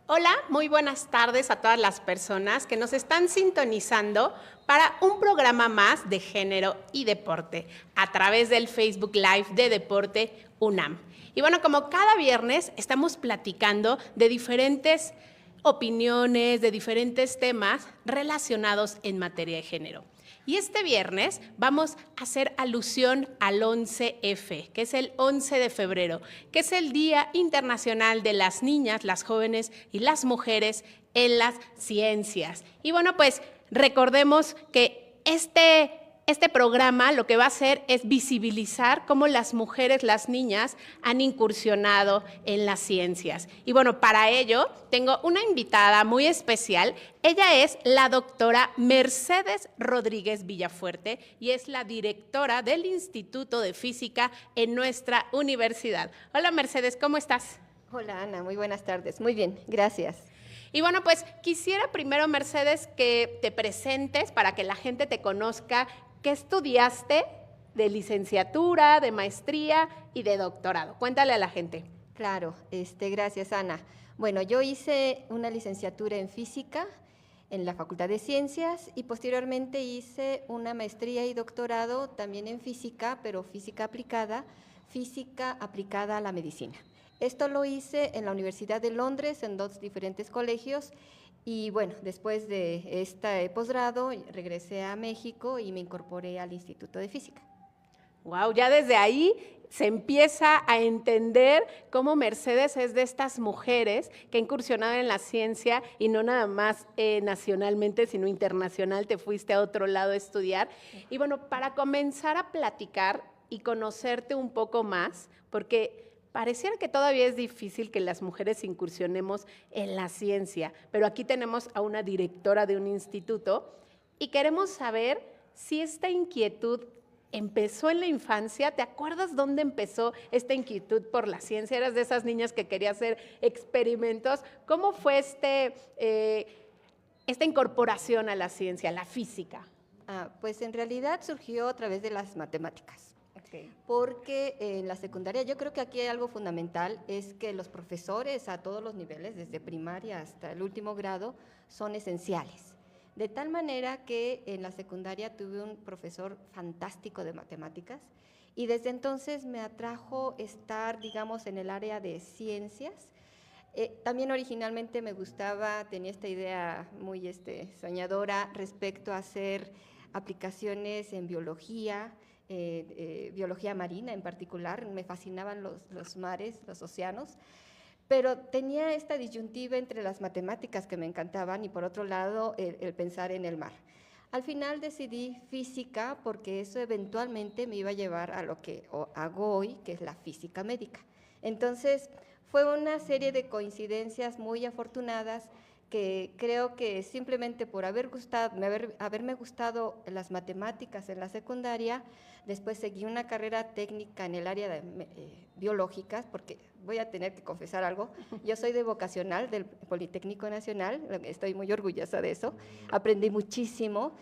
Hola, muy buenas tardes a todas las personas que nos están sintonizando para un programa más de género y deporte a través del Facebook Live de Deporte UNAM. Y bueno, como cada viernes estamos platicando de diferentes opiniones, de diferentes temas relacionados en materia de género. Y este viernes vamos a hacer alusión al 11F, que es el 11 de febrero, que es el Día Internacional de las Niñas, las Jóvenes y las Mujeres en las Ciencias. Y bueno, pues recordemos que este programa lo que va a hacer es visibilizar cómo las mujeres, las niñas, han incursionado en las ciencias. Y bueno, para ello tengo una invitada muy especial. Ella es la doctora Mercedes Rodríguez Villafuerte y es la directora del Instituto de Física en nuestra universidad. Hola Mercedes, ¿cómo estás? Hola Ana, muy buenas tardes. Muy bien, gracias. Y bueno, pues quisiera primero, Mercedes, que te presentes para que la gente te conozca. ¿Qué estudiaste de licenciatura, de maestría y de doctorado? Cuéntale a la gente. Claro, gracias Ana. Bueno, yo hice una licenciatura en física en la Facultad de Ciencias y posteriormente hice una maestría y doctorado también en física, pero física aplicada a la medicina. Esto lo hice en la Universidad de Londres, en dos diferentes colegios, y bueno, después de este posgrado regresé a México y me incorporé al Instituto de Física. Wow, ya desde ahí se empieza a entender cómo Mercedes es de estas mujeres que ha incursionado en la ciencia y no nada más nacionalmente, sino internacional, te fuiste a otro lado a estudiar. Y bueno, para comenzar a platicar y conocerte un poco más, porque pareciera que todavía es difícil que las mujeres incursionemos en la ciencia, pero aquí tenemos a una directora de un instituto y queremos saber si esta inquietud empezó en la infancia. ¿Te acuerdas dónde empezó esta inquietud por la ciencia? ¿Eras de esas niñas que quería hacer experimentos? ¿Cómo fue esta incorporación a la ciencia, a la física? Pues en realidad surgió a través de las matemáticas. Okay. Porque en la secundaria yo creo que aquí hay algo fundamental, es que los profesores a todos los niveles, desde primaria hasta el último grado, son esenciales. De tal manera que en la secundaria tuve un profesor fantástico de matemáticas y desde entonces me atrajo estar, digamos, en el área de ciencias. También originalmente me gustaba, tenía esta idea muy soñadora respecto a hacer aplicaciones en biología, biología marina en particular, me fascinaban los mares, los océanos, pero tenía esta disyuntiva entre las matemáticas que me encantaban y por otro lado el pensar en el mar. Al final decidí física porque eso eventualmente me iba a llevar a lo que hago hoy, que es la física médica. Entonces fue una serie de coincidencias muy afortunadas que creo que simplemente por haberme gustado las matemáticas en la secundaria, después seguí una carrera técnica en el área de biológicas, porque voy a tener que confesar algo, yo soy de vocacional del Politécnico Nacional, estoy muy orgullosa de eso, aprendí muchísimo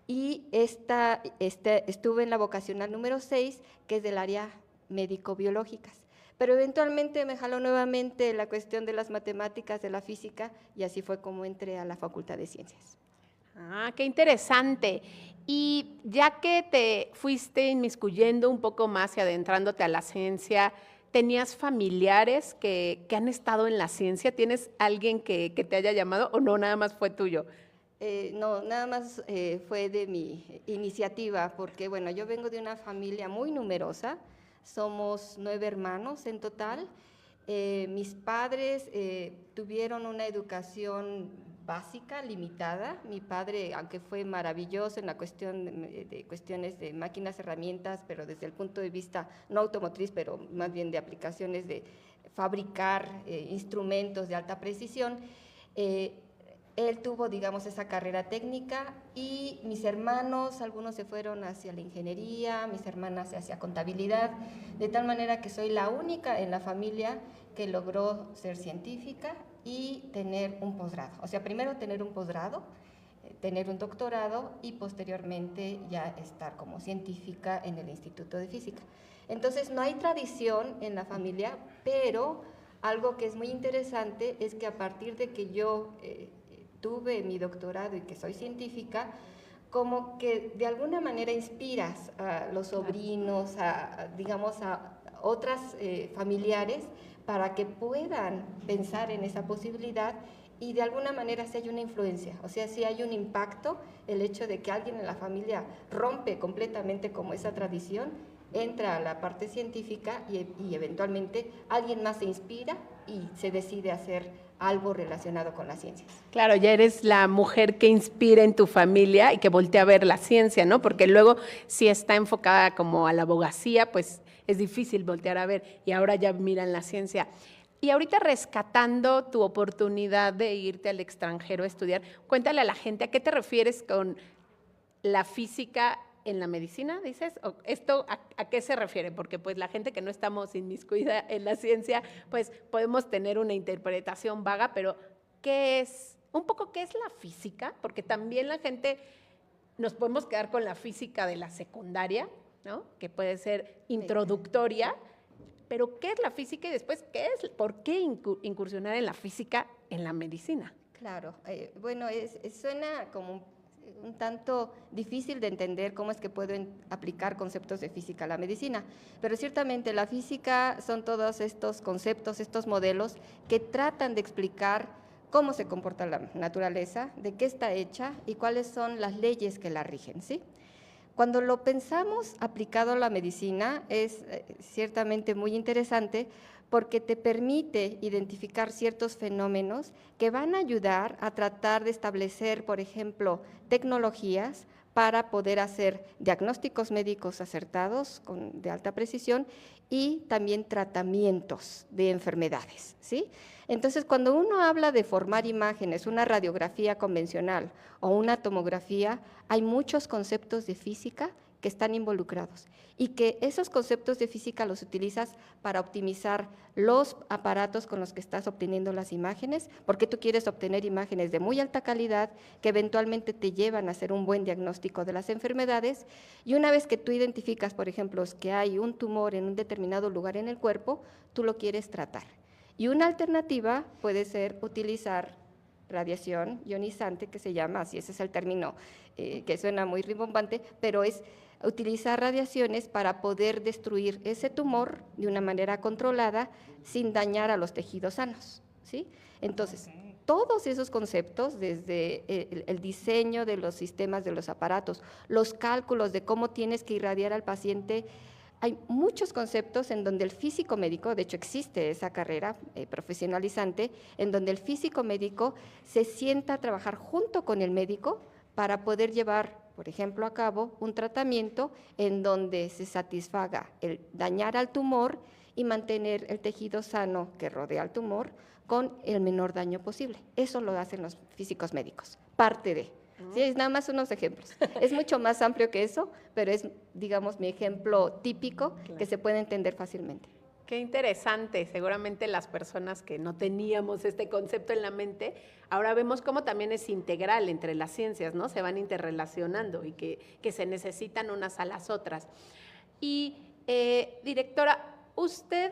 y estuve en la vocacional número 6, que es del área médico-biológicas. Pero eventualmente me jaló nuevamente la cuestión de las matemáticas, de la física, y así fue como entré a la Facultad de Ciencias. Qué interesante. Y ya que te fuiste inmiscuyendo un poco más y adentrándote a la ciencia, ¿tenías familiares que han estado en la ciencia? ¿Tienes alguien que te haya llamado o no, nada más fue tuyo? No, nada más fue de mi iniciativa, porque bueno, yo vengo de una familia muy numerosa, somos 9 hermanos en total. Mis padres tuvieron una educación básica, limitada. Mi padre, aunque fue maravilloso en la cuestión de cuestiones de máquinas, herramientas, pero desde el punto de vista no automotriz, pero más bien de aplicaciones de fabricar instrumentos de alta precisión, él tuvo, digamos, esa carrera técnica y mis hermanos, algunos se fueron hacia la ingeniería, mis hermanas hacia contabilidad, de tal manera que soy la única en la familia que logró ser científica y tener un posgrado. O sea, primero tener un posgrado, tener un doctorado y posteriormente ya estar como científica en el Instituto de Física. Entonces, no hay tradición en la familia, pero algo que es muy interesante es que a partir de que yo tuve mi doctorado y que soy científica, como que de alguna manera inspiras a los sobrinos, digamos, a otras familiares para que puedan pensar en esa posibilidad y de alguna manera si hay una influencia, o sea, si hay un impacto, el hecho de que alguien en la familia rompe completamente como esa tradición, entra a la parte científica y eventualmente alguien más se inspira y se decide hacer algo relacionado con las ciencias. Claro, ya eres la mujer que inspira en tu familia y que voltea a ver la ciencia, ¿no? Porque luego si está enfocada como a la abogacía, pues es difícil voltear a ver y ahora ya miran la ciencia. Y ahorita rescatando tu oportunidad de irte al extranjero a estudiar, cuéntale a la gente a qué te refieres con la física en la medicina, dices. ¿O esto a qué se refiere? Porque pues la gente que no estamos inmiscuida en la ciencia, pues podemos tener una interpretación vaga, pero ¿qué es? Un poco, ¿qué es la física? Porque también la gente nos podemos quedar con la física de la secundaria, ¿no? Que puede ser introductoria, pero ¿qué es la física y después qué es? ¿Por qué incursionar en la física en la medicina? Claro, bueno, suena como un tanto difícil de entender cómo es que pueden aplicar conceptos de física a la medicina, pero ciertamente la física son todos estos conceptos, estos modelos que tratan de explicar cómo se comporta la naturaleza, de qué está hecha y cuáles son las leyes que la rigen, ¿sí? Cuando lo pensamos aplicado a la medicina es ciertamente muy interesante porque te permite identificar ciertos fenómenos que van a ayudar a tratar de establecer, por ejemplo, tecnologías para poder hacer diagnósticos médicos acertados de alta precisión y también tratamientos de enfermedades, ¿sí? Entonces, cuando uno habla de formar imágenes, una radiografía convencional o una tomografía, hay muchos conceptos de física que están involucrados y que esos conceptos de física los utilizas para optimizar los aparatos con los que estás obteniendo las imágenes, porque tú quieres obtener imágenes de muy alta calidad que eventualmente te llevan a hacer un buen diagnóstico de las enfermedades, y una vez que tú identificas, por ejemplo, que hay un tumor en un determinado lugar en el cuerpo, tú lo quieres tratar. Y una alternativa puede ser utilizar radiación ionizante, que se llama, así ese es el término que suena muy rimbombante, pero es utilizar radiaciones para poder destruir ese tumor de una manera controlada sin dañar a los tejidos sanos, ¿sí? Entonces, todos esos conceptos, desde el diseño de los sistemas de los aparatos, los cálculos de cómo tienes que irradiar al paciente, hay muchos conceptos en donde el físico médico, de hecho existe esa carrera profesionalizante, en donde el físico médico se sienta a trabajar junto con el médico para poder llevar, por ejemplo, a cabo un tratamiento en donde se satisfaga el dañar al tumor y mantener el tejido sano que rodea al tumor con el menor daño posible. Eso lo hacen los físicos médicos, parte de. Sí, es nada más unos ejemplos. Es mucho más amplio que eso, pero es, digamos, mi ejemplo típico que se puede entender fácilmente. Qué interesante. Seguramente las personas que no teníamos este concepto en la mente, ahora vemos cómo también es integral entre las ciencias, ¿no? Se van interrelacionando y que se necesitan unas a las otras. Y, directora, usted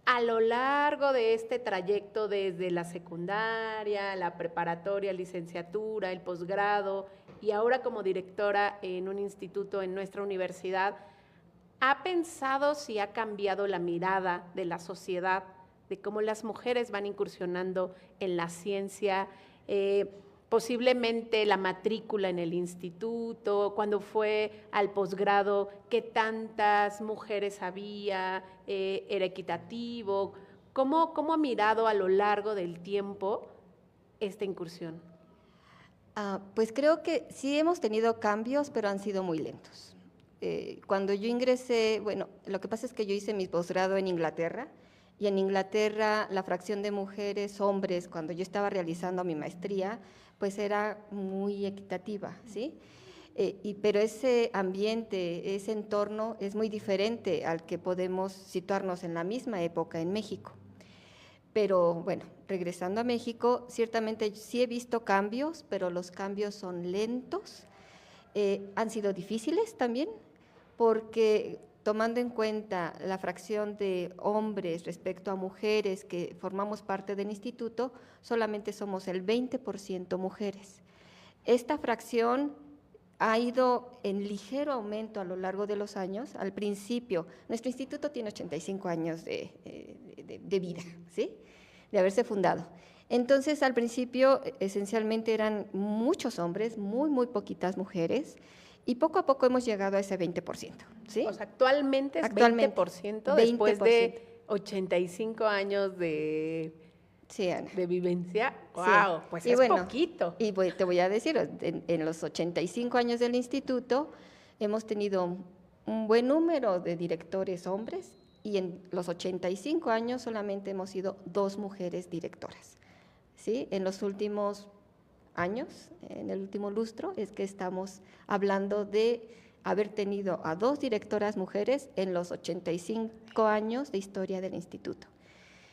a lo largo de este trayecto desde la secundaria, la preparatoria, licenciatura, el posgrado y ahora como directora en un instituto en nuestra universidad, ¿ha pensado si ha cambiado la mirada de la sociedad, de cómo las mujeres van incursionando en la ciencia? Posiblemente la matrícula en el instituto, cuando fue al posgrado, qué tantas mujeres había, era equitativo. ¿Cómo ha mirado a lo largo del tiempo esta incursión? Pues creo que sí hemos tenido cambios, pero han sido muy lentos. Cuando yo ingresé, bueno, lo que pasa es que yo hice mi posgrado en Inglaterra, y en Inglaterra la fracción de mujeres, hombres, cuando yo estaba realizando mi maestría, pues era muy equitativa, ¿sí? Pero ese ambiente, ese entorno es muy diferente al que podemos situarnos en la misma época en México. Pero bueno, regresando a México, ciertamente sí he visto cambios, pero los cambios son lentos, han sido difíciles también, porque tomando en cuenta la fracción de hombres respecto a mujeres que formamos parte del instituto, solamente somos el 20% mujeres. Esta fracción ha ido en ligero aumento a lo largo de los años. Al principio, nuestro instituto tiene 85 años de vida, ¿sí? De haberse fundado. Entonces, al principio, esencialmente eran muchos hombres, muy poquitas mujeres, y poco a poco hemos llegado a ese 20%, ¿sí? O sea, actualmente es Actualmente, 20%, después 20%. de 85 años Sí, Ana. de vivencia. Sí. ¡Wow! Pues Y es bueno, poquito. Y te voy a decir, en los 85 años del instituto hemos tenido un buen número de directores hombres y en los 85 años solamente hemos sido 2 mujeres directoras. ¿Sí? En los últimos años, en el último lustro, es que estamos hablando de haber tenido a 2 directoras mujeres en los 85 años de historia del instituto.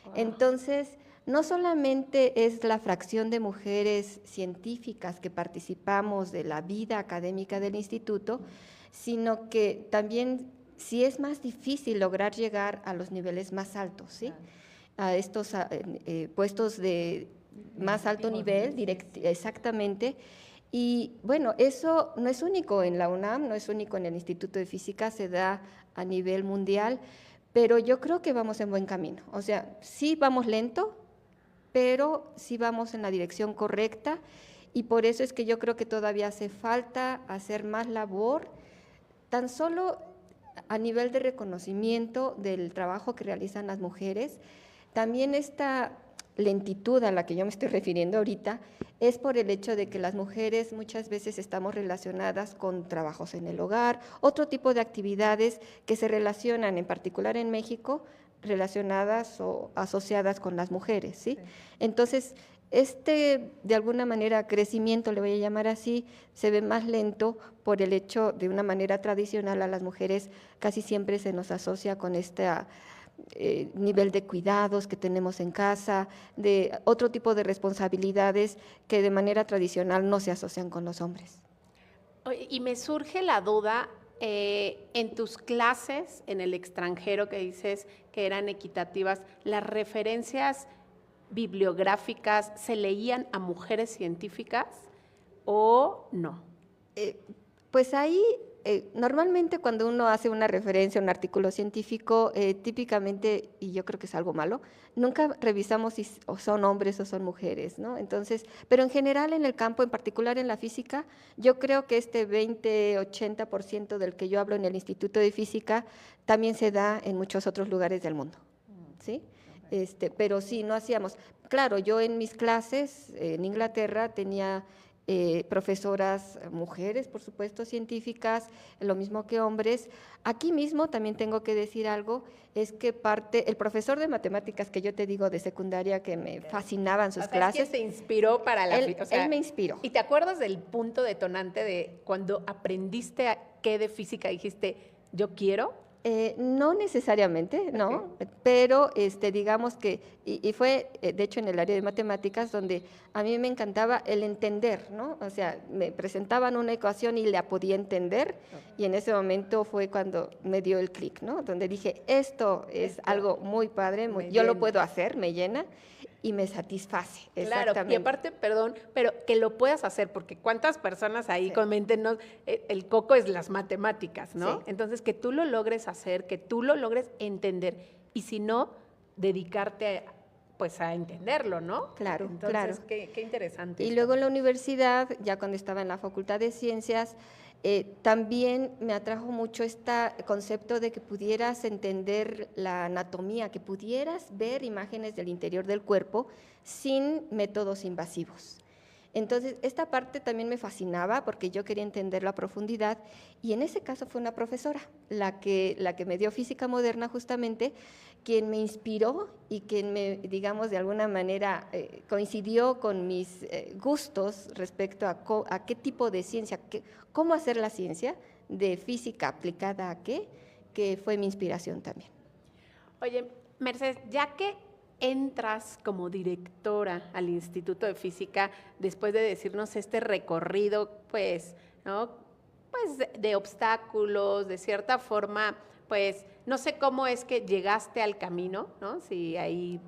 Wow. Entonces, no solamente es la fracción de mujeres científicas que participamos de la vida académica del instituto, sino que también sí es más difícil lograr llegar a los niveles más altos, ¿sí? A estos puestos de más alto nivel, exactamente. Y bueno, eso no es único en la UNAM, no es único en el Instituto de Física, se da a nivel mundial, pero yo creo que vamos en buen camino. O sea, sí vamos lento, pero sí vamos en la dirección correcta y por eso es que yo creo que todavía hace falta hacer más labor, tan solo a nivel de reconocimiento del trabajo que realizan las mujeres. También esta lentitud a la que yo me estoy refiriendo ahorita es por el hecho de que las mujeres muchas veces estamos relacionadas con trabajos en el hogar, otro tipo de actividades que se relacionan, en particular en México, relacionadas o asociadas con las mujeres, ¿sí? Entonces, de alguna manera, crecimiento, le voy a llamar así, se ve más lento por el hecho de una manera tradicional a las mujeres casi siempre se nos asocia con este nivel de cuidados que tenemos en casa, de otro tipo de responsabilidades que de manera tradicional no se asocian con los hombres. Oye, y me surge la duda, en tus clases en el extranjero que dices que eran equitativas, ¿las referencias bibliográficas se leían a mujeres científicas o no? Pues ahí, normalmente cuando uno hace una referencia a un artículo científico, típicamente, y yo creo que es algo malo, nunca revisamos si son hombres o son mujeres, ¿no? Entonces, pero en general en el campo, en particular en la física, yo creo que este 20-80% del que yo hablo en el Instituto de Física también se da en muchos otros lugares del mundo, ¿sí? Pero sí, no hacíamos. Claro, yo en mis clases en Inglaterra tenía profesoras mujeres, por supuesto, científicas, lo mismo que hombres. Aquí mismo también tengo que decir algo, es que el profesor de matemáticas que yo te digo de secundaria que me fascinaban sus clases. ¿Quién te inspiró para la él me inspiró. ¿Y te acuerdas del punto detonante de cuando aprendiste qué de física dijiste, yo quiero? No necesariamente, ¿no? Okay. Pero digamos que, y fue de hecho en el área de matemáticas donde a mí me encantaba el entender, ¿no? O sea, me presentaban una ecuación y la podía entender y en ese momento fue cuando me dio el clic, ¿no? Donde dije, esto es algo muy padre, yo lo puedo hacer, me llena y me satisface. Claro, y aparte, perdón, pero que lo puedas hacer, porque cuántas personas ahí, coméntenos, el coco es las matemáticas, ¿no? Sí. Entonces, que tú lo logres hacer, que tú lo logres entender, y si no, dedicarte pues a entenderlo, ¿no? Claro, entonces, claro. Qué interesante. Y luego en la universidad, ya cuando estaba en la Facultad de Ciencias, también me atrajo mucho este concepto de que pudieras entender la anatomía, que pudieras ver imágenes del interior del cuerpo sin métodos invasivos. Entonces, esta parte también me fascinaba porque yo quería entender la profundidad y en ese caso fue una profesora, la que me dio física moderna justamente, quien me inspiró y quien me, digamos, de alguna manera coincidió con mis gustos respecto a qué tipo de ciencia, cómo hacer la ciencia de física aplicada a qué, que fue mi inspiración también. Oye, Mercedes, ya que entras como directora al Instituto de Física después de decirnos este recorrido, pues, ¿no? Pues de obstáculos, de cierta forma, pues no sé cómo es que llegaste al camino, ¿no? Si ahí,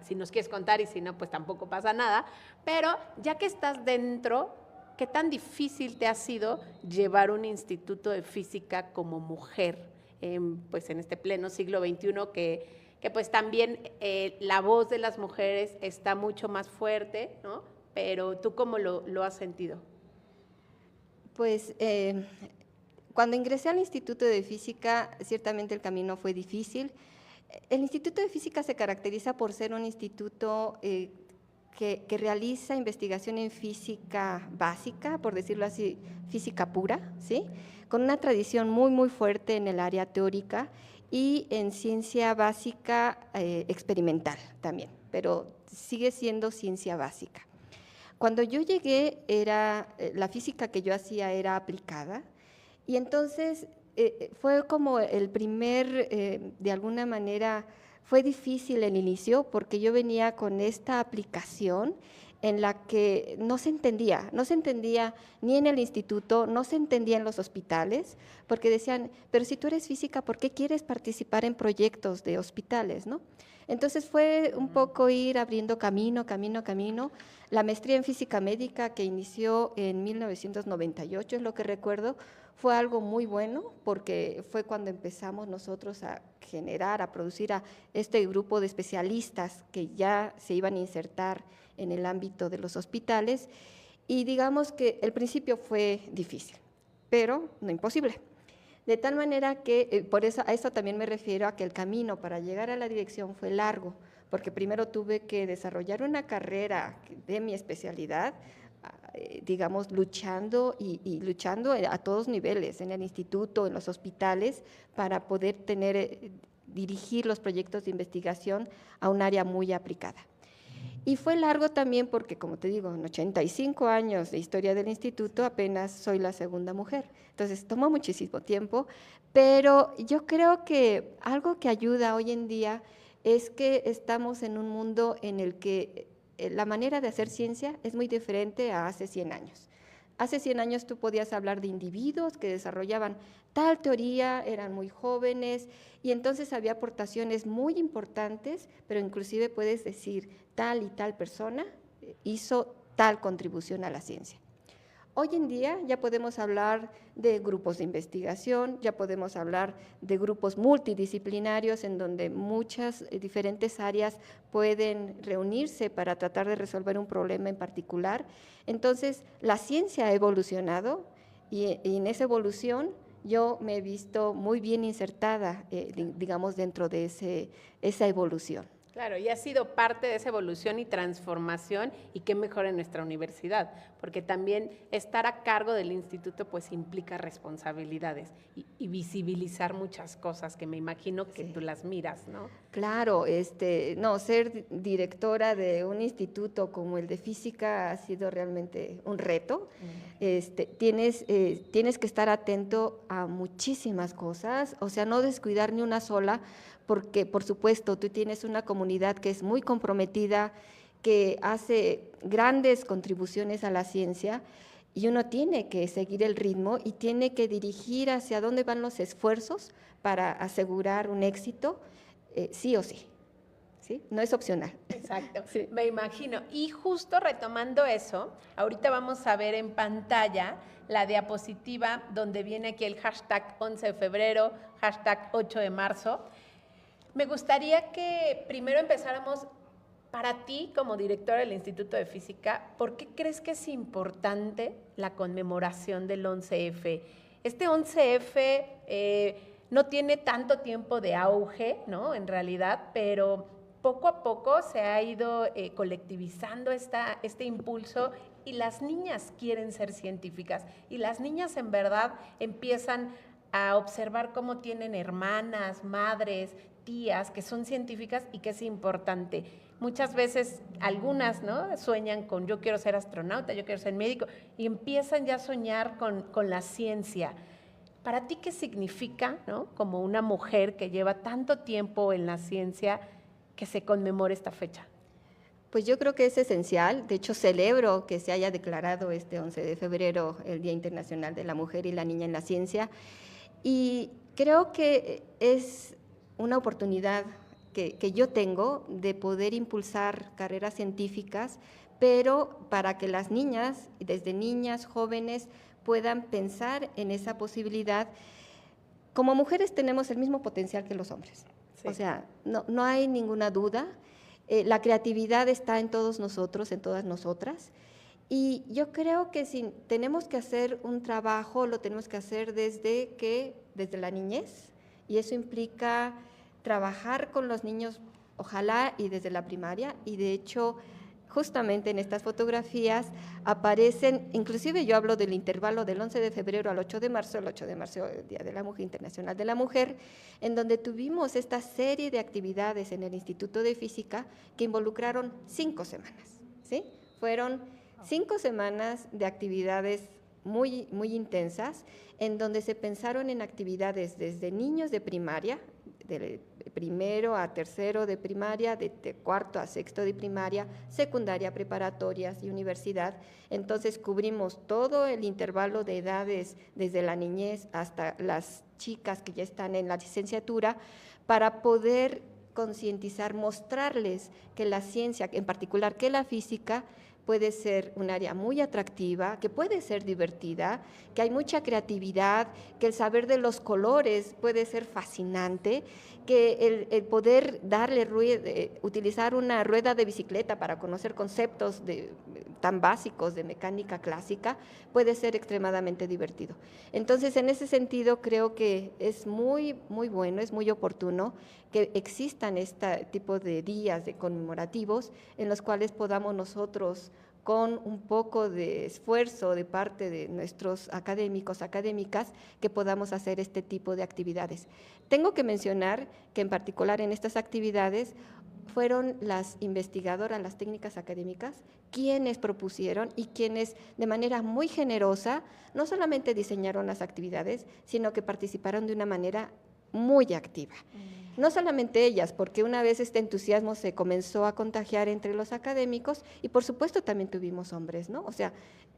si nos quieres contar y si no, pues tampoco pasa nada, pero ya que estás dentro, ¿qué tan difícil te ha sido llevar un instituto de física como mujer, pues en este pleno siglo XXI que pues también la voz de las mujeres está mucho más fuerte, ¿no? Pero ¿tú cómo lo has sentido? Pues cuando ingresé al Instituto de Física, ciertamente el camino fue difícil. El Instituto de Física se caracteriza por ser un instituto que realiza investigación en física básica, por decirlo así, física pura, ¿sí? Con una tradición muy, muy fuerte en el área teórica y en ciencia básica experimental también, pero sigue siendo ciencia básica. Cuando yo llegué, la física que yo hacía era aplicada, y entonces fue como el primer, de alguna manera, fue difícil el inicio porque yo venía con esta aplicación en la que no se entendía ni en el instituto, no se entendía en los hospitales, porque decían, pero si tú eres física, ¿por qué quieres participar en proyectos de hospitales, no? Entonces fue un poco ir abriendo camino. La maestría en física médica que inició en 1998, es lo que recuerdo, fue algo muy bueno porque fue cuando empezamos nosotros a generar, a producir a este grupo de especialistas que ya se iban a insertar en el ámbito de los hospitales, y digamos que el principio fue difícil, pero no imposible. De tal manera que, por eso, a eso también me refiero a que el camino para llegar a la dirección fue largo, porque primero tuve que desarrollar una carrera de mi especialidad, digamos, luchando y luchando a todos niveles, en el instituto, en los hospitales, para poder dirigir los proyectos de investigación a un área muy aplicada. Y fue largo también porque, como te digo, en 85 años de historia del instituto apenas soy la segunda mujer. Entonces, tomó muchísimo tiempo, pero yo creo que algo que ayuda hoy en día es que estamos en un mundo en el que la manera de hacer ciencia es muy diferente a hace 100 años. Hace 100 años tú podías hablar de individuos que desarrollaban tal teoría, eran muy jóvenes, y entonces había aportaciones muy importantes, pero inclusive puedes decir tal y tal persona hizo tal contribución a la ciencia. Hoy en día ya podemos hablar de grupos de investigación, ya podemos hablar de grupos multidisciplinarios en donde muchas diferentes áreas pueden reunirse para tratar de resolver un problema en particular. Entonces, la ciencia ha evolucionado y en esa evolución yo me he visto muy bien insertada, digamos, dentro de esa evolución. Claro, y ha sido parte de esa evolución y transformación, y qué mejor en nuestra universidad, porque también estar a cargo del instituto pues implica responsabilidades y visibilizar muchas cosas que me imagino que tú las miras, ¿no? Claro, no, ser directora de un instituto como el de física ha sido realmente un reto. Tienes que estar atento a muchísimas cosas, o sea, no descuidar ni una sola, porque por supuesto tú tienes una comunidad que es muy comprometida, que hace grandes contribuciones a la ciencia, y uno tiene que seguir el ritmo y tiene que dirigir hacia dónde van los esfuerzos para asegurar un éxito, sí o sí. ¿Sí? No es opcional. Exacto, sí. Me imagino. Y justo retomando eso, ahorita vamos a ver en pantalla la diapositiva donde viene aquí el hashtag 11 de febrero, hashtag 8 de marzo. Me gustaría que primero empezáramos, para ti como directora del Instituto de Física, ¿por qué crees que es importante la conmemoración del 11F? Este 11F no tiene tanto tiempo de auge, ¿no? En realidad, pero poco a poco se ha ido colectivizando este impulso, y las niñas quieren ser científicas, y las niñas en verdad empiezan a observar cómo tienen hermanas, madres, tías que son científicas y que es importante. Muchas veces algunas, ¿no?, sueñan con yo quiero ser astronauta, yo quiero ser médico, y empiezan ya a soñar con la ciencia. ¿Para ti qué significa, ¿no?, como una mujer que lleva tanto tiempo en la ciencia, que se conmemore esta fecha? Pues yo creo que es esencial. De hecho, celebro que se haya declarado este 11 de febrero el Día Internacional de la Mujer y la Niña en la Ciencia. Y creo que es una oportunidad que yo tengo de poder impulsar carreras científicas, pero para que las niñas, desde niñas, jóvenes, puedan pensar en esa posibilidad. Como mujeres tenemos el mismo potencial que los hombres, sí. O sea, no hay ninguna duda, la creatividad está en todos nosotros, en todas nosotras, y yo creo que si tenemos que hacer un trabajo, lo tenemos que hacer desde la niñez, y eso implica trabajar con los niños, ojalá, y desde la primaria, y de hecho, justamente en estas fotografías aparecen, inclusive yo hablo del intervalo del 11 de febrero al 8 de marzo, el 8 de marzo, el Día de la Mujer, Internacional de la Mujer, en donde tuvimos esta serie de actividades en el Instituto de Física que involucraron 5 semanas, ¿sí? Fueron 5 semanas de actividades muy, muy intensas, en donde se pensaron en actividades desde niños de primaria, de primero a tercero de primaria, de cuarto a sexto de primaria, secundaria, preparatorias y universidad. Entonces cubrimos todo el intervalo de edades desde la niñez hasta las chicas que ya están en la licenciatura, para poder concientizar, mostrarles que la ciencia, en particular que la física, puede ser un área muy atractiva, que puede ser divertida, que hay mucha creatividad, que el saber de los colores puede ser fascinante, que el poder utilizar una rueda de bicicleta para conocer conceptos tan básicos de mecánica clásica puede ser extremadamente divertido. Entonces, en ese sentido, creo que es muy, muy bueno, es muy oportuno que existan este tipo de días conmemorativos en los cuales podamos nosotros, con un poco de esfuerzo de parte de nuestros académicos, académicas, que podamos hacer este tipo de actividades. Tengo que mencionar que en particular en estas actividades fueron las investigadoras, las técnicas académicas, quienes propusieron y quienes de manera muy generosa no solamente diseñaron las actividades, sino que participaron de una manera muy activa. No solamente ellas, porque una vez este entusiasmo se comenzó a contagiar entre los académicos y por supuesto también tuvimos hombres, ¿no? O sea,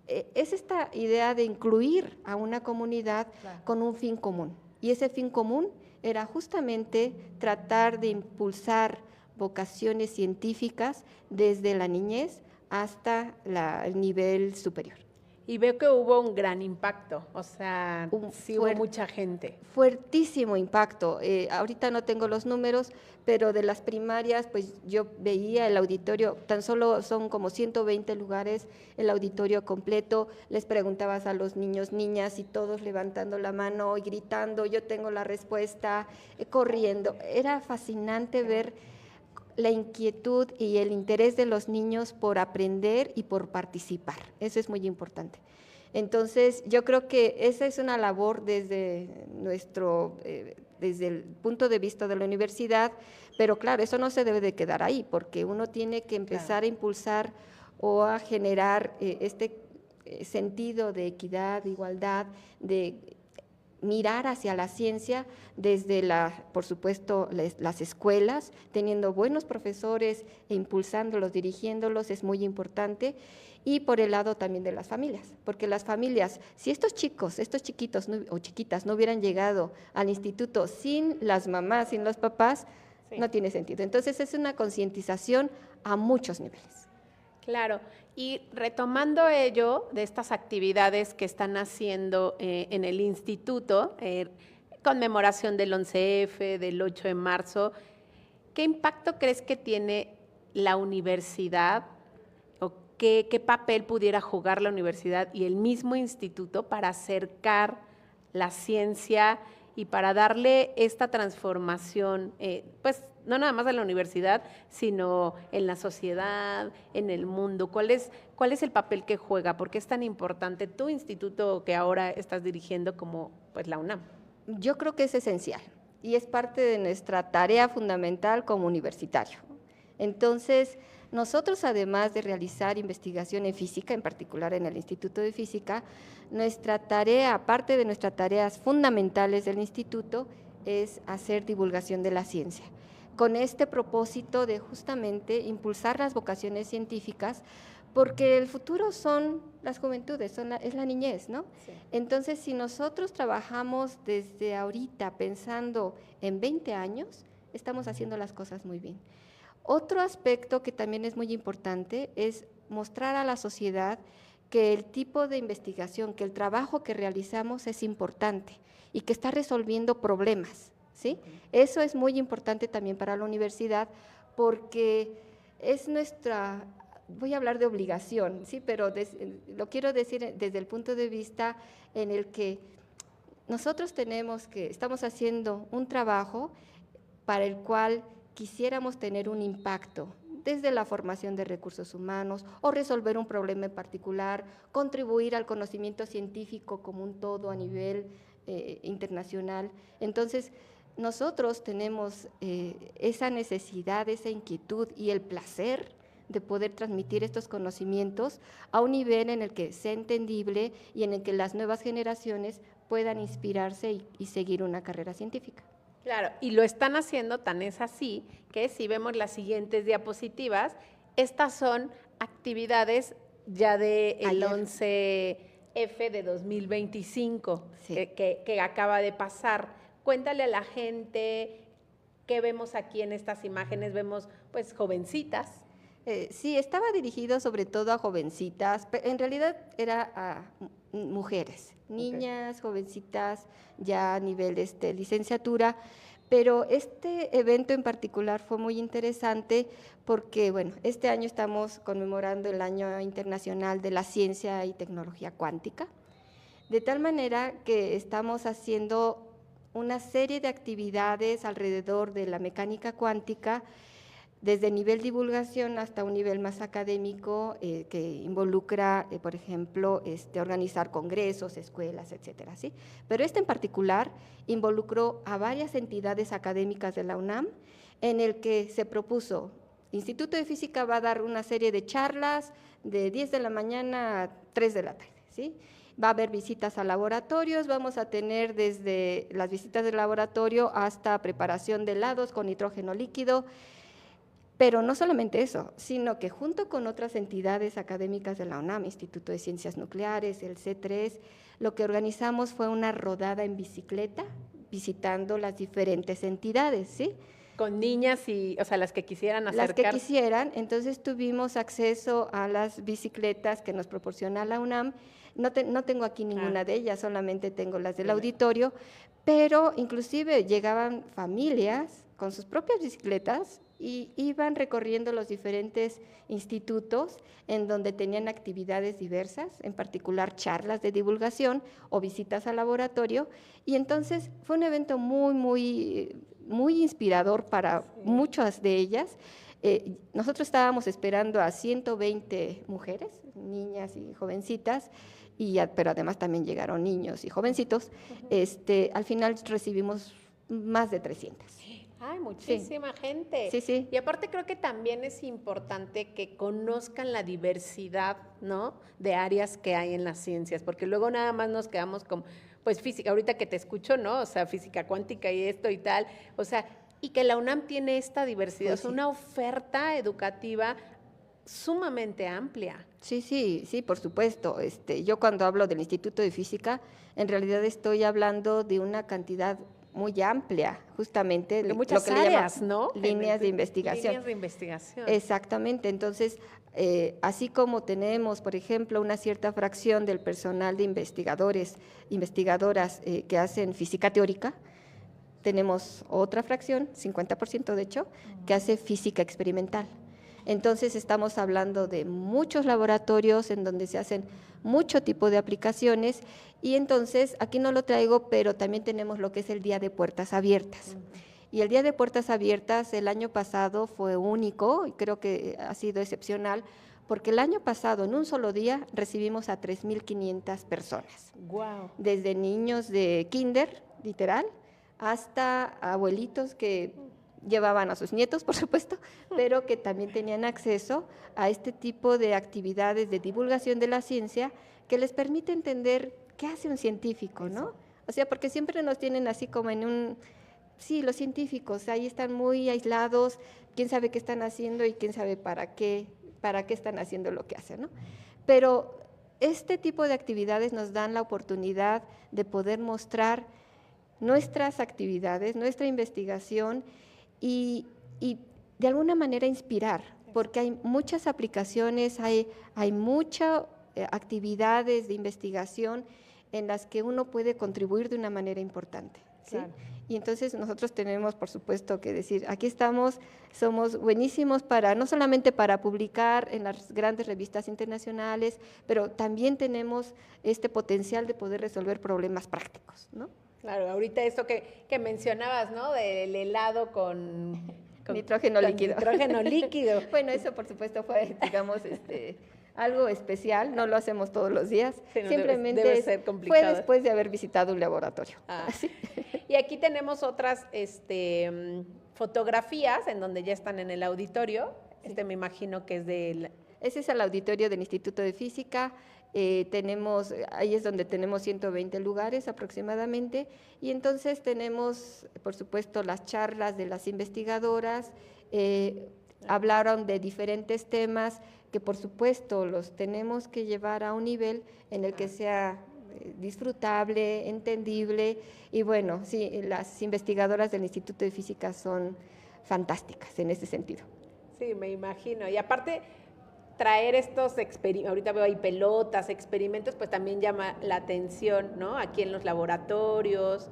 es esta idea de incluir a una comunidad, claro, con un fin común. Y ese fin común era justamente tratar de impulsar vocaciones científicas desde la niñez hasta el nivel superior. Y veo que hubo un gran impacto, o sea, sí hubo mucha gente. Fuertísimo impacto. Ahorita no tengo los números, pero de las primarias, pues yo veía el auditorio, tan solo son como 120 lugares, el auditorio completo, les preguntabas a los niños, niñas, y todos levantando la mano y gritando, yo tengo la respuesta, corriendo. Era fascinante ver la inquietud y el interés de los niños por aprender y por participar. Eso es muy importante. Entonces, yo creo que esa es una labor desde el punto de vista de la universidad, pero claro, eso no se debe de quedar ahí, porque uno tiene que empezar, claro, a impulsar o a generar este sentido de equidad, de igualdad, de mirar hacia la ciencia desde, por supuesto, las escuelas, teniendo buenos profesores e impulsándolos, dirigiéndolos, es muy importante, y por el lado también de las familias, porque las familias, si estos chicos, estos chiquitos o chiquitas no hubieran llegado al instituto sin las mamás, sin los papás, sí, no tiene sentido. Entonces es una concientización a muchos niveles. Claro, y retomando ello, de estas actividades que están haciendo en el instituto, conmemoración del 11F, del 8 de marzo, ¿qué impacto crees que tiene la universidad o qué papel pudiera jugar la universidad y el mismo instituto para acercar la ciencia y para darle esta transformación, pues no nada más en la universidad, sino en la sociedad, en el mundo? ¿Cuál es el papel que juega? ¿Por qué es tan importante tu instituto que ahora estás dirigiendo como pues la UNAM? Yo creo que es esencial y es parte de nuestra tarea fundamental como universitario. Entonces, nosotros, además de realizar investigación en física, en particular en el Instituto de Física, nuestra tarea, aparte de nuestras tareas fundamentales del instituto, es hacer divulgación de la ciencia, con este propósito de justamente impulsar las vocaciones científicas, porque el futuro son las juventudes, es la niñez, ¿no? Sí. Entonces, si nosotros trabajamos desde ahorita pensando en 20 años, estamos haciendo las cosas muy bien. Otro aspecto que también es muy importante es mostrar a la sociedad que el tipo de investigación, que el trabajo que realizamos es importante y que está resolviendo problemas, ¿sí? Eso es muy importante también para la universidad porque es nuestra, voy a hablar de obligación, ¿sí? Pero lo quiero decir desde el punto de vista en el que nosotros estamos haciendo un trabajo para el cual quisiéramos tener un impacto desde la formación de recursos humanos o resolver un problema en particular, contribuir al conocimiento científico como un todo a nivel internacional. Entonces, nosotros tenemos esa necesidad, esa inquietud y el placer de poder transmitir estos conocimientos a un nivel en el que sea entendible y en el que las nuevas generaciones puedan inspirarse y seguir una carrera científica. Claro, y lo están haciendo, tan es así, que si vemos las siguientes diapositivas, estas son actividades ya del 11F de 2025, sí, que acaba de pasar. Cuéntale a la gente qué vemos aquí en estas imágenes. Vemos pues jovencitas. Sí, estaba dirigido sobre todo a jovencitas, pero en realidad era a mujeres, niñas, jovencitas, ya a nivel licenciatura, pero este evento en particular fue muy interesante porque, bueno, este año estamos conmemorando el Año Internacional de la Ciencia y Tecnología Cuántica, de tal manera que estamos haciendo una serie de actividades alrededor de la mecánica cuántica, desde nivel divulgación hasta un nivel más académico que involucra, por ejemplo, organizar congresos, escuelas, etcétera, ¿sí? Pero en particular involucró a varias entidades académicas de la UNAM, en el que se propuso, Instituto de Física va a dar una serie de charlas de 10 de la mañana a 3 de la tarde, ¿sí? Va a haber visitas a laboratorios, vamos a tener desde las visitas de laboratorio hasta preparación de helados con nitrógeno líquido. Pero no solamente eso, sino que junto con otras entidades académicas de la UNAM, Instituto de Ciencias Nucleares, el C3, lo que organizamos fue una rodada en bicicleta, visitando las diferentes entidades, ¿sí? Con niñas o sea, las que quisieran acercar. Las que quisieran, entonces tuvimos acceso a las bicicletas que nos proporciona la UNAM. No tengo aquí ninguna de ellas, solamente tengo las del auditorio, pero inclusive llegaban familias con sus propias bicicletas y iban recorriendo los diferentes institutos en donde tenían actividades diversas, en particular charlas de divulgación o visitas al laboratorio, y entonces fue un evento muy inspirador para muchas de ellas. Nosotros estábamos esperando a 120 mujeres, niñas y jovencitas, pero además también llegaron niños y jovencitos. Al final recibimos más de 300. ¡Ay, muchísima gente! Sí, sí. Y aparte creo que también es importante que conozcan la diversidad, ¿no?, de áreas que hay en las ciencias, porque luego nada más nos quedamos con, pues, física, ahorita que te escucho, ¿no?, o sea, física cuántica y esto y tal, o sea, y que la UNAM tiene esta diversidad, Pues es una oferta educativa sumamente amplia. Sí, por supuesto. Yo cuando hablo del Instituto de Física, en realidad estoy hablando de una cantidad muy amplia, justamente de muchas áreas, ¿no? Líneas de investigación. Líneas de investigación. Exactamente. Entonces, así como tenemos, por ejemplo, una cierta fracción del personal de investigadoras que hacen física teórica, tenemos otra fracción, 50% de hecho, que hace física experimental. Entonces, estamos hablando de muchos laboratorios en donde se hacen mucho tipo de aplicaciones y entonces, aquí no lo traigo, pero también tenemos lo que es el Día de Puertas Abiertas. Y el Día de Puertas Abiertas el año pasado fue único y creo que ha sido excepcional porque el año pasado, en un solo día, recibimos a 3,500 personas. ¡Guau! Desde niños de kinder, literal, hasta abuelitos que llevaban a sus nietos, por supuesto, pero que también tenían acceso a este tipo de actividades de divulgación de la ciencia que les permite entender qué hace un científico, ¿no? O sea, porque siempre nos tienen así como en un... Sí, los científicos ahí están muy aislados, quién sabe qué están haciendo y quién sabe para qué para qué están haciendo lo que hacen, ¿no? Pero este tipo de actividades nos dan la oportunidad de poder mostrar nuestras actividades, nuestra investigación y de alguna manera inspirar, porque hay muchas aplicaciones, hay muchas actividades de investigación en las que uno puede contribuir de una manera importante, ¿sí? Claro. Y entonces nosotros tenemos, por supuesto, que decir, aquí estamos, somos buenísimos no solamente para publicar en las grandes revistas internacionales, pero también tenemos este potencial de poder resolver problemas prácticos, ¿no? Claro, ahorita esto que mencionabas, ¿no? Del helado con nitrógeno líquido. Nitrógeno líquido. Bueno, eso por supuesto fue, digamos, algo especial, no lo hacemos todos los días, sí, no, simplemente debe ser complicado. Fue después de haber visitado un laboratorio. Y aquí tenemos otras fotografías en donde ya están en el auditorio, me imagino que es del... Ese es el auditorio del Instituto de Física. Ahí es donde tenemos 120 lugares aproximadamente, y entonces tenemos, por supuesto, las charlas de las investigadoras, hablaron de diferentes temas que por supuesto los tenemos que llevar a un nivel en el que sea disfrutable, entendible, y bueno, sí, las investigadoras del Instituto de Física son fantásticas en ese sentido. Sí, me imagino, y aparte traer estos experimentos, ahorita veo ahí pelotas, experimentos, pues también llama la atención, ¿no? Aquí en los laboratorios,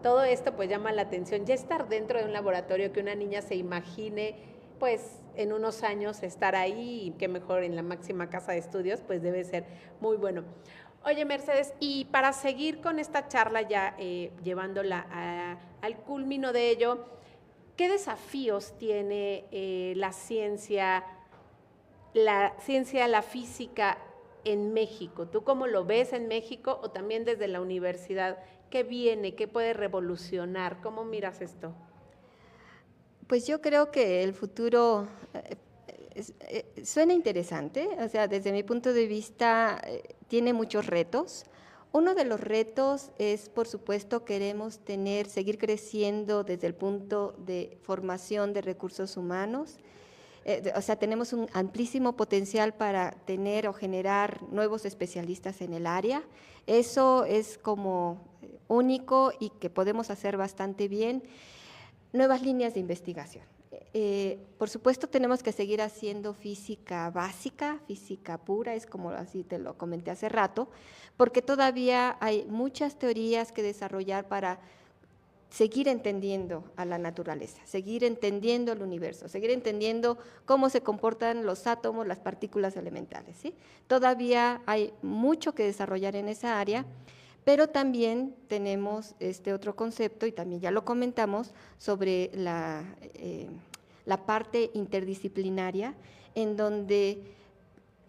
todo esto pues llama la atención. Ya estar dentro de un laboratorio, que una niña se imagine, pues en unos años estar ahí, y que mejor en la máxima casa de estudios, pues debe ser muy bueno. Oye, Mercedes, y para seguir con esta charla ya llevándola al culmino de ello, ¿qué desafíos tiene la ciencia, la física en México? ¿Tú cómo lo ves en México o también desde la universidad? ¿Qué viene? ¿Qué puede revolucionar? ¿Cómo miras esto? Pues yo creo que el futuro suena interesante, o sea, desde mi punto de vista tiene muchos retos. Uno de los retos es, por supuesto, queremos seguir creciendo desde el punto de formación de recursos humanos. O sea, tenemos un amplísimo potencial para tener o generar nuevos especialistas en el área. Eso es como único y que podemos hacer bastante bien. Nuevas líneas de investigación. Por supuesto, tenemos que seguir haciendo física básica, física pura, es como así te lo comenté hace rato, porque todavía hay muchas teorías que desarrollar para seguir entendiendo a la naturaleza, seguir entendiendo el universo, seguir entendiendo cómo se comportan los átomos, las partículas elementales, ¿sí? Todavía hay mucho que desarrollar en esa área, pero también tenemos este otro concepto, y también ya lo comentamos, sobre la parte interdisciplinaria, en donde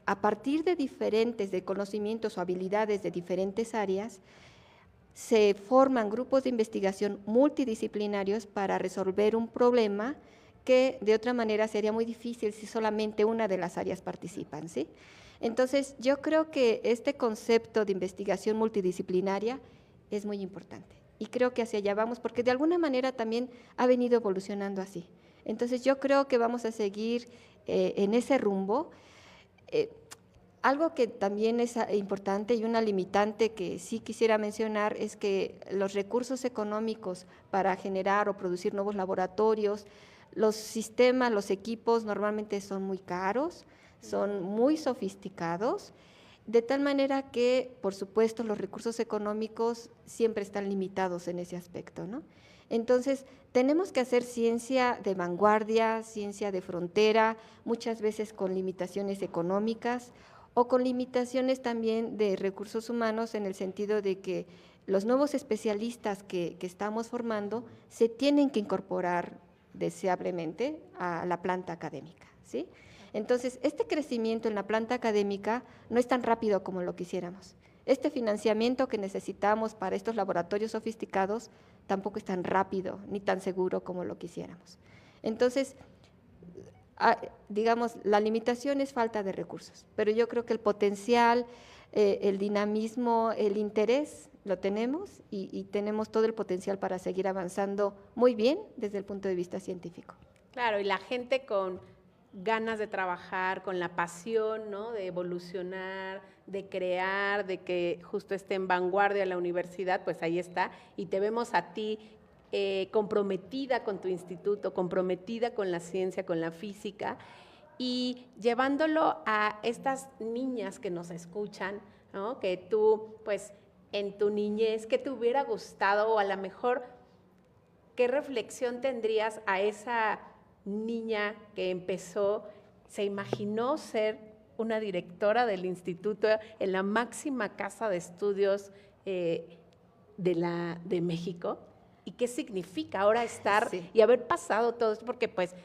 a partir de conocimientos o habilidades de diferentes áreas, se forman grupos de investigación multidisciplinarios para resolver un problema que de otra manera sería muy difícil si solamente una de las áreas participan, ¿sí? Entonces, yo creo que este concepto de investigación multidisciplinaria es muy importante y creo que hacia allá vamos, porque de alguna manera también ha venido evolucionando así. Entonces, yo creo que vamos a seguir en ese rumbo. Algo que también es importante y una limitante que sí quisiera mencionar es que los recursos económicos para generar o producir nuevos laboratorios, los sistemas, los equipos normalmente son muy caros, son muy sofisticados, de tal manera que, por supuesto, los recursos económicos siempre están limitados en ese aspecto, ¿no? Entonces, tenemos que hacer ciencia de vanguardia, ciencia de frontera, muchas veces con limitaciones económicas o con limitaciones también de recursos humanos, en el sentido de que los nuevos especialistas que estamos formando se tienen que incorporar deseablemente a la planta académica, ¿sí? Entonces, este crecimiento en la planta académica no es tan rápido como lo quisiéramos. Este financiamiento que necesitamos para estos laboratorios sofisticados tampoco es tan rápido ni tan seguro como lo quisiéramos. Entonces, digamos, la limitación es falta de recursos, pero yo creo que el potencial, el dinamismo, el interés lo tenemos y tenemos todo el potencial para seguir avanzando muy bien desde el punto de vista científico. Claro, y la gente con ganas de trabajar, con la pasión, ¿no? De evolucionar, de crear, de que justo esté en vanguardia la universidad, pues ahí está. Y te vemos a ti comprometida con tu instituto, comprometida con la ciencia, con la física, y llevándolo a estas niñas que nos escuchan, ¿no? Que tú, pues, en tu niñez, ¿qué te hubiera gustado? O a lo mejor, ¿qué reflexión tendrías a esa niña que empezó, se imaginó ser una directora del instituto en la máxima casa de estudios de México? ¿Y qué significa ahora estar y haber pasado todo esto? Porque pues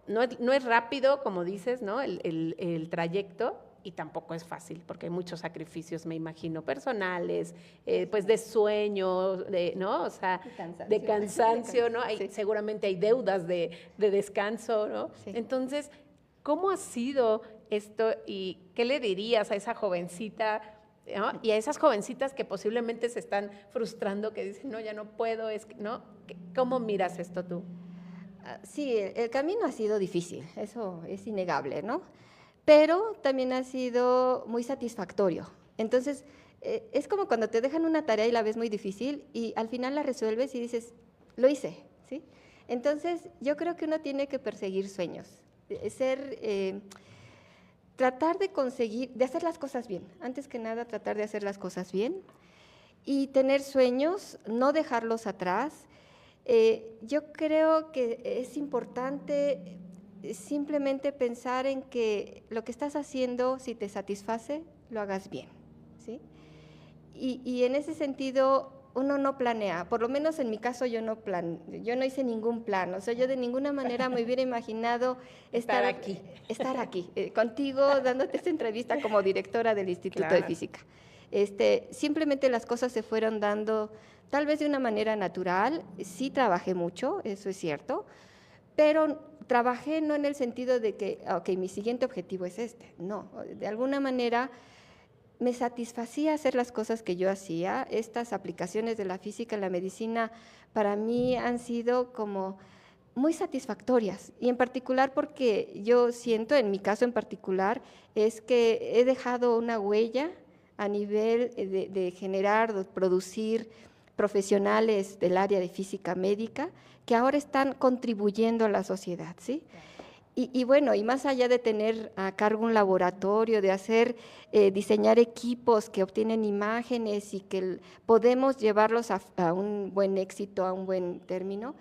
no es rápido, como dices, ¿no? El trayecto, y tampoco es fácil, porque hay muchos sacrificios, me imagino, personales, pues de sueño, ¿no? O sea, de cansancio, ¿no? Seguramente hay deudas de descanso, ¿no? Sí. Entonces, ¿cómo ha sido esto y qué le dirías a esa jovencita, ¿no? Y a esas jovencitas que posiblemente se están frustrando, que dicen, no, ya no puedo, ¿no? ¿Cómo miras esto tú? Sí, el camino ha sido difícil, eso es innegable, ¿no? Pero también ha sido muy satisfactorio. Entonces, es como cuando te dejan una tarea y la ves muy difícil y al final la resuelves y dices, lo hice, ¿sí? Entonces, yo creo que uno tiene que perseguir sueños, tratar de conseguir, de hacer las cosas bien. Antes que nada, tratar de hacer las cosas bien y tener sueños, no dejarlos atrás. Yo creo que es importante simplemente pensar en que lo que estás haciendo, si te satisface, lo hagas bien, ¿sí? Y en ese sentido, uno no planea, por lo menos en mi caso yo no hice ningún plan, o sea, yo de ninguna manera me hubiera imaginado estar aquí contigo, dándote esta entrevista como directora del Instituto de Física. Simplemente las cosas se fueron dando tal vez de una manera natural. Sí trabajé mucho, eso es cierto, pero trabajé no en el sentido de que, ok, mi siguiente objetivo es este, no, de alguna manera me satisfacía hacer las cosas que yo hacía. Estas aplicaciones de la física en la medicina para mí han sido como muy satisfactorias, y en particular porque yo siento, en mi caso en particular, es que he dejado una huella a nivel de generar, de producir profesionales del área de física médica que ahora están contribuyendo a la sociedad, ¿sí? Y bueno, y más allá de tener a cargo un laboratorio, de diseñar equipos que obtienen imágenes y que podemos llevarlos a un buen éxito, a un buen término,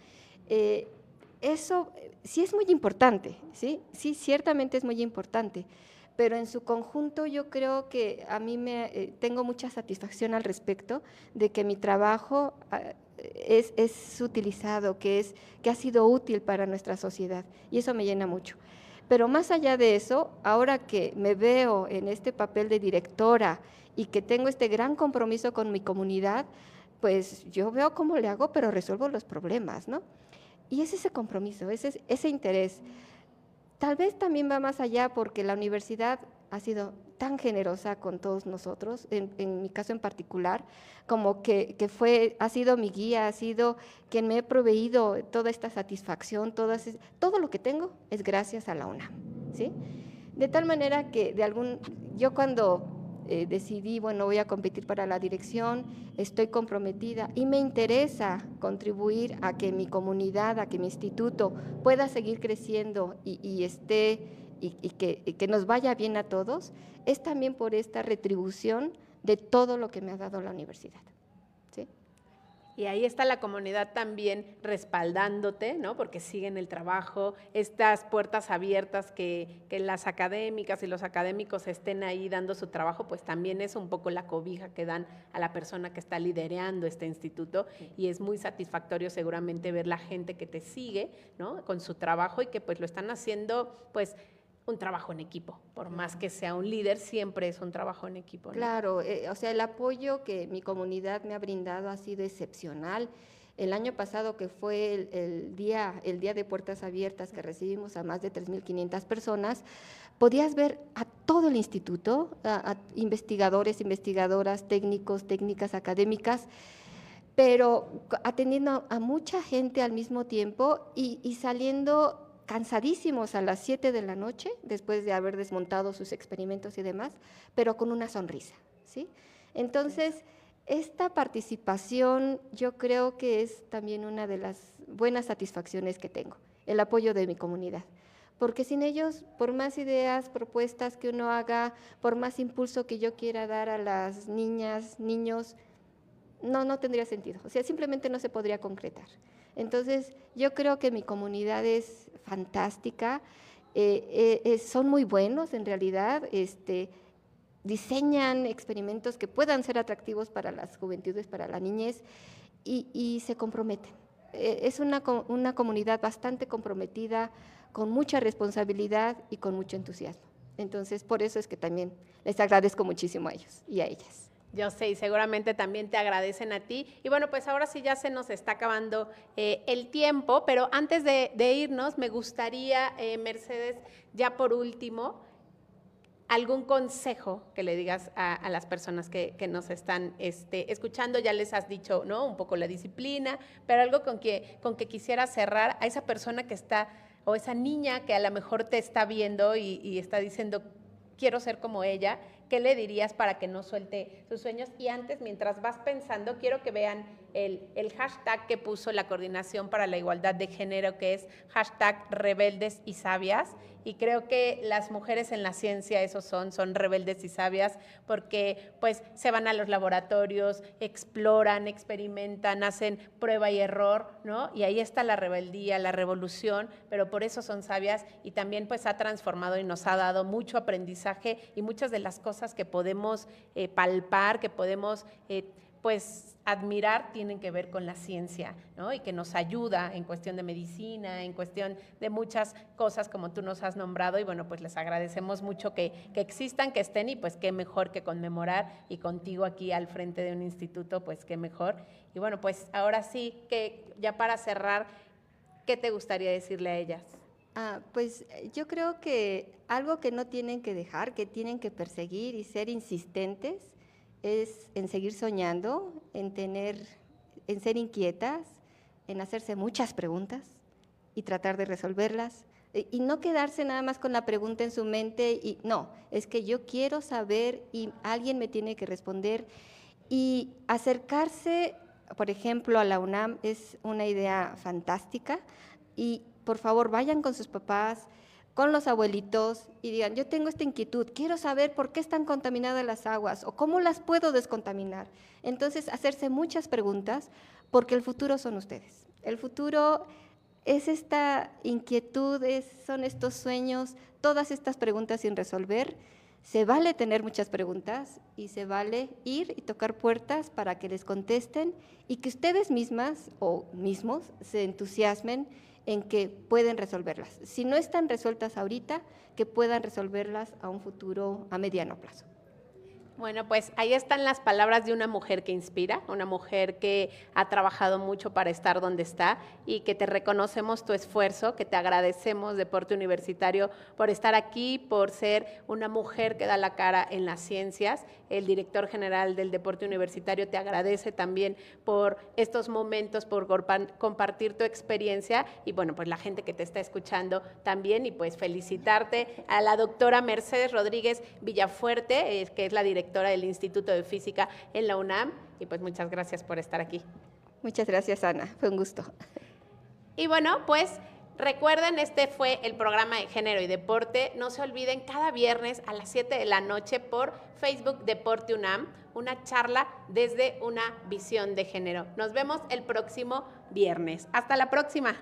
eso sí es muy importante, ¿sí? Sí, ciertamente es muy importante, pero en su conjunto yo creo que a mí tengo mucha satisfacción al respecto de que mi trabajo es utilizado, que ha sido útil para nuestra sociedad, y eso me llena mucho. Pero más allá de eso, ahora que me veo en este papel de directora y que tengo este gran compromiso con mi comunidad, pues yo veo cómo le hago, pero resuelvo los problemas, ¿no? Y es ese compromiso, ese interés. Tal vez también va más allá porque la universidad ha sido tan generosa con todos nosotros, en mi caso en particular, como que ha sido mi guía, ha sido quien me ha proveído toda esta satisfacción, todo lo que tengo es gracias a la UNAM, ¿sí? De tal manera que yo cuando decidí, bueno, voy a competir para la dirección, estoy comprometida y me interesa contribuir a que mi comunidad, a que mi instituto pueda seguir creciendo y que nos vaya bien a todos, es también por esta retribución de todo lo que me ha dado la universidad, ¿sí? Y ahí está la comunidad también respaldándote, ¿no? Porque siguen el trabajo, estas puertas abiertas que las académicas y los académicos estén ahí dando su trabajo, pues también es un poco la cobija que dan a la persona que está liderando este instituto, y es muy satisfactorio seguramente ver la gente que te sigue, ¿no? Con su trabajo, y que pues lo están haciendo, pues, un trabajo en equipo, por más que sea un líder, siempre es un trabajo en equipo, ¿no? Claro, o sea, el apoyo que mi comunidad me ha brindado ha sido excepcional. El año pasado, que fue el día de puertas abiertas, que recibimos a más de 3.500 personas, podías ver a todo el instituto, a investigadores, investigadoras, técnicos, técnicas académicas, pero atendiendo a mucha gente al mismo tiempo y saliendo cansadísimos a las 7 de la noche, después de haber desmontado sus experimentos y demás, pero con una sonrisa, ¿sí? Entonces, esta participación yo creo que es también una de las buenas satisfacciones que tengo, el apoyo de mi comunidad. Porque sin ellos, por más ideas, propuestas que uno haga, por más impulso que yo quiera dar a las niñas, niños, no tendría sentido. O sea, simplemente no se podría concretar. Entonces, yo creo que mi comunidad es fantástica, son muy buenos en realidad, diseñan experimentos que puedan ser atractivos para las juventudes, para la niñez, y se comprometen. Es una comunidad bastante comprometida, con mucha responsabilidad y con mucho entusiasmo. Entonces, por eso es que también les agradezco muchísimo a ellos y a ellas. Yo sé, y seguramente también te agradecen a ti. Y bueno, pues ahora sí ya se nos está acabando el tiempo, pero antes de irnos, me gustaría, Mercedes, ya por último, algún consejo que le digas a las personas que nos están escuchando. Ya les has dicho, ¿no?, un poco la disciplina, pero algo con que quisiera cerrar a esa persona que está, o esa niña que a lo mejor te está viendo y está diciendo, quiero ser como ella. ¿Qué le dirías para que no suelte sus sueños? Y antes, mientras vas pensando, quiero que vean el hashtag que puso la Coordinación para la Igualdad de Género, que es hashtag rebeldes y sabias. Y creo que las mujeres en la ciencia eso son rebeldes y sabias, porque pues se van a los laboratorios, exploran, experimentan, hacen prueba y error, ¿no? Y ahí está la rebeldía, la revolución, pero por eso son sabias, y también pues ha transformado y nos ha dado mucho aprendizaje, y muchas de las cosas que podemos palpar, que podemos pues admirar, tienen que ver con la ciencia, ¿no? Y que nos ayuda en cuestión de medicina, en cuestión de muchas cosas como tú nos has nombrado. Y bueno, pues les agradecemos mucho que existan, que estén, y pues qué mejor que conmemorar, y contigo aquí al frente de un instituto, pues qué mejor. Y bueno, pues ahora sí, que ya para cerrar, ¿qué te gustaría decirle a ellas? Pues yo creo que algo que no tienen que dejar, que tienen que perseguir y ser insistentes, es en seguir soñando, en ser inquietas, en hacerse muchas preguntas y tratar de resolverlas, y no quedarse nada más con la pregunta en su mente, y no, es que yo quiero saber y alguien me tiene que responder, y acercarse, por ejemplo, a la UNAM es una idea fantástica, y por favor vayan con sus papás, con los abuelitos, y digan, yo tengo esta inquietud, quiero saber por qué están contaminadas las aguas o cómo las puedo descontaminar. Entonces, hacerse muchas preguntas, porque el futuro son ustedes. El futuro es esta inquietud, son estos sueños, todas estas preguntas sin resolver. Se vale tener muchas preguntas y se vale ir y tocar puertas para que les contesten, y que ustedes mismas o mismos se entusiasmen en que pueden resolverlas. Si no están resueltas ahorita, que puedan resolverlas a un futuro a mediano plazo. Bueno, pues ahí están las palabras de una mujer que inspira, una mujer que ha trabajado mucho para estar donde está, y que te reconocemos tu esfuerzo, que te agradecemos, Deporte Universitario, por estar aquí, por ser una mujer que da la cara en las ciencias. El director general del Deporte Universitario te agradece también por estos momentos, por compartir tu experiencia, y bueno, pues la gente que te está escuchando también, y pues felicitarte a la doctora Mercedes Rodríguez Villafuerte, que es la directora del Instituto de Física en la UNAM, y pues muchas gracias por estar aquí. Muchas gracias, Ana, fue un gusto. Y bueno, pues recuerden, este fue el programa de Género y Deporte. No se olviden, cada viernes a las 7 de la noche por Facebook Deporte UNAM, una charla desde una visión de género. Nos vemos el próximo viernes. Hasta la próxima.